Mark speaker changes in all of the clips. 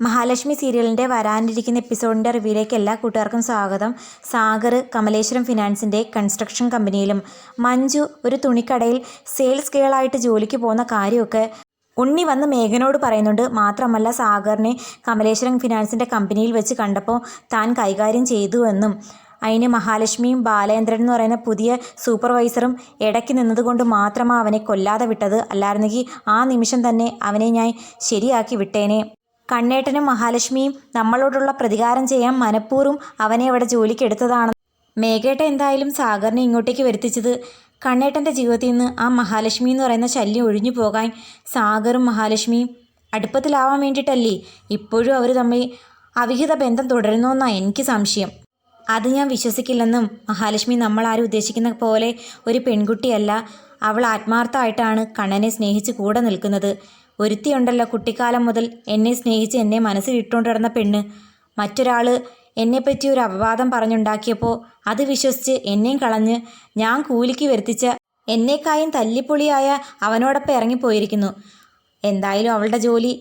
Speaker 1: മഹാലക്ഷ്മി സീരിയലിൻ്റെ വരാനിരിക്കുന്ന എപ്പിസോഡിൻ്റെ റിവ്യൂയിലേക്ക് എല്ലാ കൂട്ടുകാർക്കും സ്വാഗതം. സാഗർ കമലേശ്വരം ഫിനാൻസിൻ്റെ കൺസ്ട്രക്ഷൻ കമ്പനിയിലും മഞ്ജു ഒരു തുണിക്കടയിൽ സെയിൽസ് ഗേളായിട്ട് ജോലിക്ക് പോകുന്ന കാര്യമൊക്കെ ഉണ്ണി വന്ന് മേഘനോട് പറയുന്നുണ്ട്. മാത്രമല്ല സാഗറിനെ കമലേശ്വരം ഫിനാൻസിൻ്റെ കമ്പനിയിൽ വെച്ച് കണ്ടപ്പോൾ താൻ കൈകാര്യം ചെയ്തു എന്നും അതിന് മഹാലക്ഷ്മിയും ബാലേന്ദ്രൻ എന്ന് പറയുന്ന പുതിയ സൂപ്പർവൈസറും ഇടയ്ക്ക് നിന്നതുകൊണ്ട് മാത്രമാണ് അവനെ കൊല്ലാതെ വിട്ടത്. അല്ലായിരുന്നെങ്കിൽ ആ നിമിഷം തന്നെ അവനെ ഞാൻ ശരിയാക്കി വിട്ടേനെ. കണ്ണേട്ടനും മഹാലക്ഷ്മിയും നമ്മളോടുള്ള പ്രതികാരം ചെയ്യാൻ മനഃപൂർവ്വം അവനെ അവിടെ ജോലിക്ക് എടുത്തതാണ്. മേഘേട്ട എന്തായാലും സാഗറിനെ ഇങ്ങോട്ടേക്ക് വരുത്തിച്ചത് കണ്ണേട്ടൻ്റെ ജീവിതത്തിൽ നിന്ന് ആ മഹാലക്ഷ്മി എന്ന് പറയുന്ന ശല്യം ഒഴിഞ്ഞു പോകാൻ സാഗറും മഹാലക്ഷ്മിയും അടുപ്പത്തിലാവാൻ വേണ്ടിയിട്ടല്ലേ. ഇപ്പോഴും അവർ തമ്മിൽ അവിഹിത ബന്ധം തുടരുന്നുവെന്നാണ് എനിക്ക് സംശയം. അത് ഞാൻ വിശ്വസിക്കില്ലെന്നും മഹാലക്ഷ്മി നമ്മളാരും ഉദ്ദേശിക്കുന്ന പോലെ ഒരു പെൺകുട്ടിയല്ല. അവൾ ആത്മാർത്ഥമായിട്ടാണ് കണ്ണനെ സ്നേഹിച്ച് കൂടെ നിൽക്കുന്നത്. ഒരുത്തിയുണ്ടല്ലോ കുട്ടിക്കാലം മുതൽ എന്നെ സ്നേഹിച്ച് എന്നെ മനസ്സിൽ ഇട്ടുകൊണ്ട് കിടന്ന പെണ്ണ്. മറ്റൊരാൾ എന്നെപ്പറ്റി ഒരു അപവാദം പറഞ്ഞുണ്ടാക്കിയപ്പോൾ അത് വിശ്വസിച്ച് എന്നെയും കളഞ്ഞ് ഞാൻ കൂലിക്ക് വരുത്തിച്ച എന്നേക്കായും തല്ലിപ്പൊളിയായ അവനോടൊപ്പം ഇറങ്ങിപ്പോയിരിക്കുന്നു. എന്തായാലും അവളുടെ ജോലി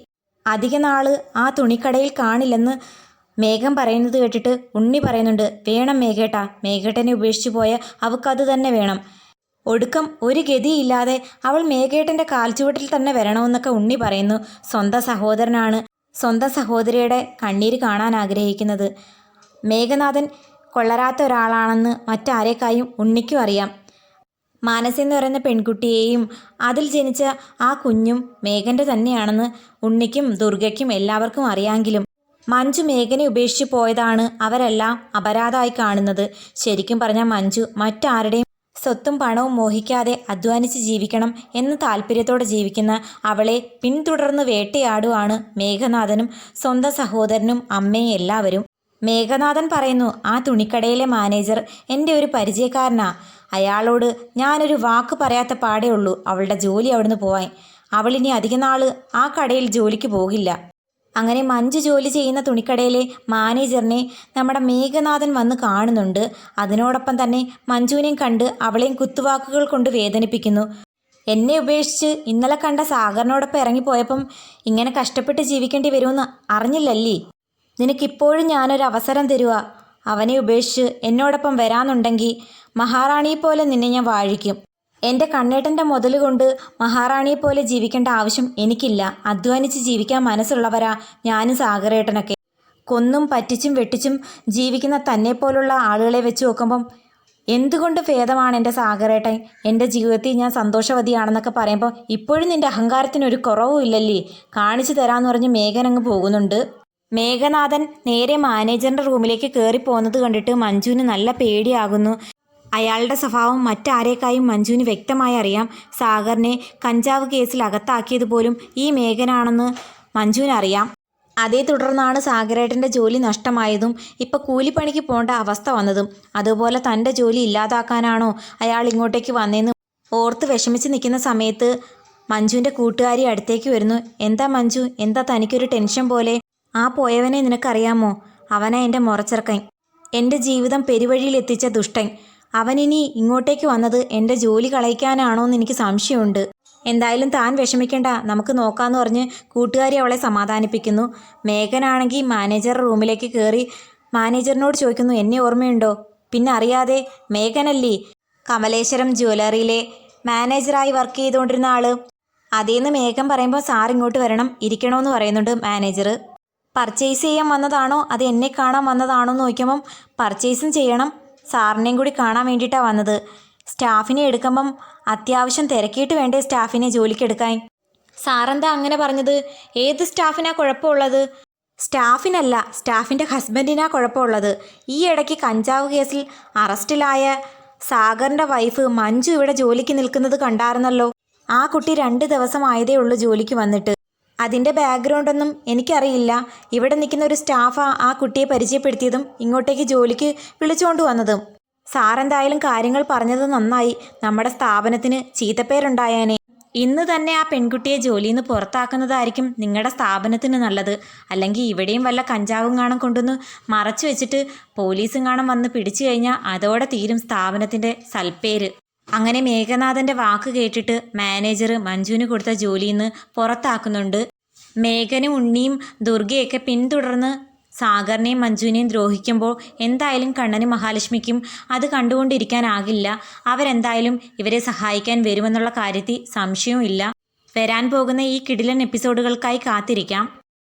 Speaker 1: അധിക നാൾ ആ തുണിക്കടയിൽ കാണില്ലെന്ന് മേഘം പറയുന്നത് കേട്ടിട്ട് ഉണ്ണി പറയുന്നുണ്ട്, വേണം മേഘേട്ട, മേഘേട്ടനെ ഉപേക്ഷിച്ചു പോയ അവൾക്കത് തന്നെ വേണം. ഒടുക്കം ഒരു ഗതിയില്ലാതെ അവൾ മേഘേട്ടൻ്റെ കാൽച്ചുവട്ടിൽ തന്നെ വരണമെന്നൊക്കെ ഉണ്ണി പറയുന്നു. സ്വന്തം സഹോദരനാണ് സ്വന്തം സഹോദരിയുടെ കണ്ണീര് കാണാൻ ആഗ്രഹിക്കുന്നത്. മേഘനാഥൻ കൊള്ളരാത്ത ഒരാളാണെന്ന് മറ്റാരേക്കായും ഉണ്ണിക്കും അറിയാം. മാനസ എന്ന് പറയുന്ന പെൺകുട്ടിയെയും അതിൽ ജനിച്ച ആ കുഞ്ഞും മേഘൻ്റെ തന്നെയാണെന്ന് ഉണ്ണിക്കും ദുർഗയ്ക്കും എല്ലാവർക്കും അറിയാമെങ്കിലും മഞ്ജു മേഘനെ ഉപേക്ഷിച്ച് പോയതാണ് അവരെല്ലാം അപരാധമായി കാണുന്നത്. ശരിക്കും പറഞ്ഞാൽ മഞ്ജു മറ്റാരുടെയും സ്വത്തും പണവും മോഹിക്കാതെ അധ്വാനിച്ച് ജീവിക്കണം എന്ന താല്പര്യത്തോടെ ജീവിക്കുന്ന അവളെ പിന്തുടർന്ന് വേട്ടയാടുവാണ് മേഘനാഥനും സ്വന്തം സഹോദരനും അമ്മയും എല്ലാവരും. മേഘനാഥൻ പറയുന്നു, ആ തുണിക്കടയിലെ മാനേജർ എൻ്റെ ഒരു പരിചയക്കാരനാ. അയാളോട് ഞാനൊരു വാക്ക് പറയാത്ത പാടേ ഉള്ളൂ അവളുടെ ജോലി അവിടുന്ന് പോവാൻ. അവളിനി അധിക നാൾ ആ കടയിൽ ജോലിക്ക് പോകില്ല. അങ്ങനെ മഞ്ജു ജോലി ചെയ്യുന്ന തുണിക്കടയിലെ മാനേജറിനെ നമ്മുടെ മേഘനാഥൻ വന്ന് കാണുന്നുണ്ട്. അതിനോടൊപ്പം തന്നെ മഞ്ജുവിനെയും കണ്ട് അവളെയും കുത്തുവാക്കുകൾ കൊണ്ട് വേദനിപ്പിക്കുന്നു. എന്നെ ഉപേക്ഷിച്ച് ഇന്നലെ കണ്ട സാഗറിനോടൊപ്പം ഇറങ്ങിപ്പോയപ്പം ഇങ്ങനെ കഷ്ടപ്പെട്ട് ജീവിക്കേണ്ടി വരുമെന്ന് അറിഞ്ഞില്ലല്ലേ. നിനക്കിപ്പോഴും ഞാനൊരു അവസരം തരുക. അവനെ ഉപേക്ഷിച്ച് എന്നോടൊപ്പം വരാനുണ്ടെങ്കിൽ മഹാറാണിയെപ്പോലെ നിന്നെ ഞാൻ വാഴിക്കും. എൻ്റെ കണ്ണേട്ടൻ്റെ മുതൽ കൊണ്ട് മഹാറാണിയെപ്പോലെ ജീവിക്കേണ്ട ആവശ്യം എനിക്കില്ല. അധ്വാനിച്ച് ജീവിക്കാൻ മനസ്സുള്ളവരാ ഞാനും സാഗരേട്ടനൊക്കെ. കൊന്നും പറ്റിച്ചും വെട്ടിച്ചും ജീവിക്കുന്ന തന്നെപ്പോലുള്ള ആളുകളെ വെച്ച് നോക്കുമ്പം എന്തുകൊണ്ട് ഭേദമാണ് എൻ്റെ സാഗരേട്ടൻ. എൻ്റെ ജീവിതത്തിൽ ഞാൻ സന്തോഷവതിയാണെന്നൊക്കെ പറയുമ്പോൾ ഇപ്പോഴും നിൻ്റെ അഹങ്കാരത്തിനൊരു കുറവും ഇല്ലല്ലേ. കാണിച്ചു തരാമെന്ന് പറഞ്ഞ് മേഘൻ അങ്ങ് പോകുന്നുണ്ട്. മേഘനാഥൻ നേരെ മാനേജറിൻ്റെ റൂമിലേക്ക് കയറി പോകുന്നത് കണ്ടിട്ട് മഞ്ജുവിന് നല്ല പേടിയാകുന്നു. അയാളുടെ സ്വഭാവം മറ്റാരേക്കായും മഞ്ജുവിന് വ്യക്തമായി അറിയാം. സാഗറിനെ കഞ്ചാവ് കേസിൽ അകത്താക്കിയതുപോലും ഈ മേഘനാണെന്ന് മഞ്ജുവിനറിയാം. അതേ തുടർന്നാണ് സാഗരേട്ടൻ്റെ ജോലി നഷ്ടമായതും ഇപ്പോൾ കൂലിപ്പണിക്ക് പോകേണ്ട അവസ്ഥ വന്നതും. അതുപോലെ തൻ്റെ ജോലി ഇല്ലാതാക്കാനാണോ അയാൾ ഇങ്ങോട്ടേക്ക് വന്നതെന്ന് ഓർത്ത് വിഷമിച്ച് നിൽക്കുന്ന സമയത്ത് മഞ്ജുവിൻ്റെ കൂട്ടുകാരി അടുത്തേക്ക് വരുന്നു. എന്താ മഞ്ജു, എന്താ തനിക്കൊരു ടെൻഷൻ പോലെ? ആ പോയവനെ നിനക്കറിയാമോ? അവനാ എൻ്റെ മുറച്ചെറുക്കൻ, എൻ്റെ ജീവിതം പെരുവഴിയിൽ എത്തിച്ച ദുഷ്ടൻ. അവനിനി ഇങ്ങോട്ടേക്ക് വന്നത് എൻ്റെ ജോലി കളയിക്കാനാണോ എന്ന് എനിക്ക് സംശയമുണ്ട്. എന്തായാലും താൻ വിഷമിക്കേണ്ട, നമുക്ക് നോക്കാമെന്ന് പറഞ്ഞ് കൂട്ടുകാരി അവളെ സമാധാനിപ്പിക്കുന്നു. മേഘനാണെങ്കിൽ മാനേജർ റൂമിലേക്ക് കയറി മാനേജറിനോട് ചോദിക്കുന്നു, എന്നെ ഓർമ്മയുണ്ടോ? പിന്നെ അറിയാതെ, മേഘനല്ലേ കമലേശ്വരം ജ്വല്ലറിയിലെ മാനേജറായി വർക്ക് ചെയ്തുകൊണ്ടിരുന്ന ആൾ? അതേന്ന് മേഘം പറയുമ്പോൾ സാർ ഇങ്ങോട്ട് വരണം, ഇരിക്കണമെന്ന് പറയുന്നുണ്ട് മാനേജർ. പർച്ചേസ് ചെയ്യാൻ വന്നതാണോ അത് എന്നെ കാണാൻ വന്നതാണോ എന്ന് നോക്കുമ്പം പർച്ചേസും ചെയ്യണം, സാറിനെയും കൂടി കാണാൻ വേണ്ടിയിട്ടാണ് വന്നത്. സ്റ്റാഫിനെ എടുക്കുമ്പം അത്യാവശ്യം തിരക്കിയിട്ട് വേണ്ടേ സ്റ്റാഫിനെ ജോലിക്കെടുക്കാൻ? സാറെന്താ അങ്ങനെ പറഞ്ഞത്? ഏത് സ്റ്റാഫിനാ കുഴപ്പമുള്ളത്? സ്റ്റാഫിനല്ല, സ്റ്റാഫിൻ്റെ ഹസ്ബൻഡിനാ കുഴപ്പമുള്ളത്. ഈ ഇടയ്ക്ക് കഞ്ചാവ് കേസിൽ അറസ്റ്റിലായ സാഗറിൻ്റെ വൈഫ് മഞ്ജു ഇവിടെ ജോലിക്ക് നിൽക്കുന്നത് കണ്ടായിരുന്നല്ലോ. ആ കുട്ടി 2 ദിവസമായതേ ഉള്ളൂ ജോലിക്ക് വന്നിട്ട്. അതിൻ്റെ ബാക്ക്ഗ്രൗണ്ടൊന്നും എനിക്കറിയില്ല. ഇവിടെ നിൽക്കുന്ന ഒരു സ്റ്റാഫാണ് ആ കുട്ടിയെ പരിചയപ്പെടുത്തിയതും ഇങ്ങോട്ടേക്ക് ജോലിക്ക് വിളിച്ചുകൊണ്ട് വന്നതും. സാറെന്തായാലും കാര്യങ്ങൾ പറഞ്ഞത് നന്നായി. നമ്മുടെ സ്ഥാപനത്തിന് ചീത്തപ്പേരുണ്ടായേനെ. ഇന്ന് തന്നെ ആ പെൺകുട്ടിയെ ജോലിയിൽ നിന്ന് പുറത്താക്കുന്നതായിരിക്കും നിങ്ങളുടെ സ്ഥാപനത്തിന് നല്ലത്. അല്ലെങ്കിൽ ഇവിടെയും വല്ല കഞ്ചാവും കാണും കൊണ്ടൊന്ന് മറച്ചു വെച്ചിട്ട് പോലീസും കാണും വന്ന് പിടിച്ചു കഴിഞ്ഞാൽ അതോടെ തീരും സ്ഥാപനത്തിൻ്റെ സൽപ്പേര്. അങ്ങനെ മേഘനാഥൻ്റെ വാക്ക് കേട്ടിട്ട് മാനേജർ മഞ്ജുവിന് കൊടുത്ത ജോലിയിൽ നിന്ന് പുറത്താക്കുന്നുണ്ട്. മേഘനും ഉണ്ണിയും ദുർഗയൊക്കെ പിന്തുടർന്ന് സാഗറിനെയും മഞ്ജുവിനെയും ദ്രോഹിക്കുമ്പോൾ എന്തായാലും കണ്ണനും മഹാലക്ഷ്മിക്കും അത് കണ്ടുകൊണ്ടിരിക്കാനാകില്ല. അവരെന്തായാലും ഇവരെ സഹായിക്കാൻ വരുമെന്നുള്ള കാര്യത്തിൽ സംശയവും ഇല്ല. വരാൻ പോകുന്ന ഈ കിടിലൻ എപ്പിസോഡുകൾക്കായി കാത്തിരിക്കാം.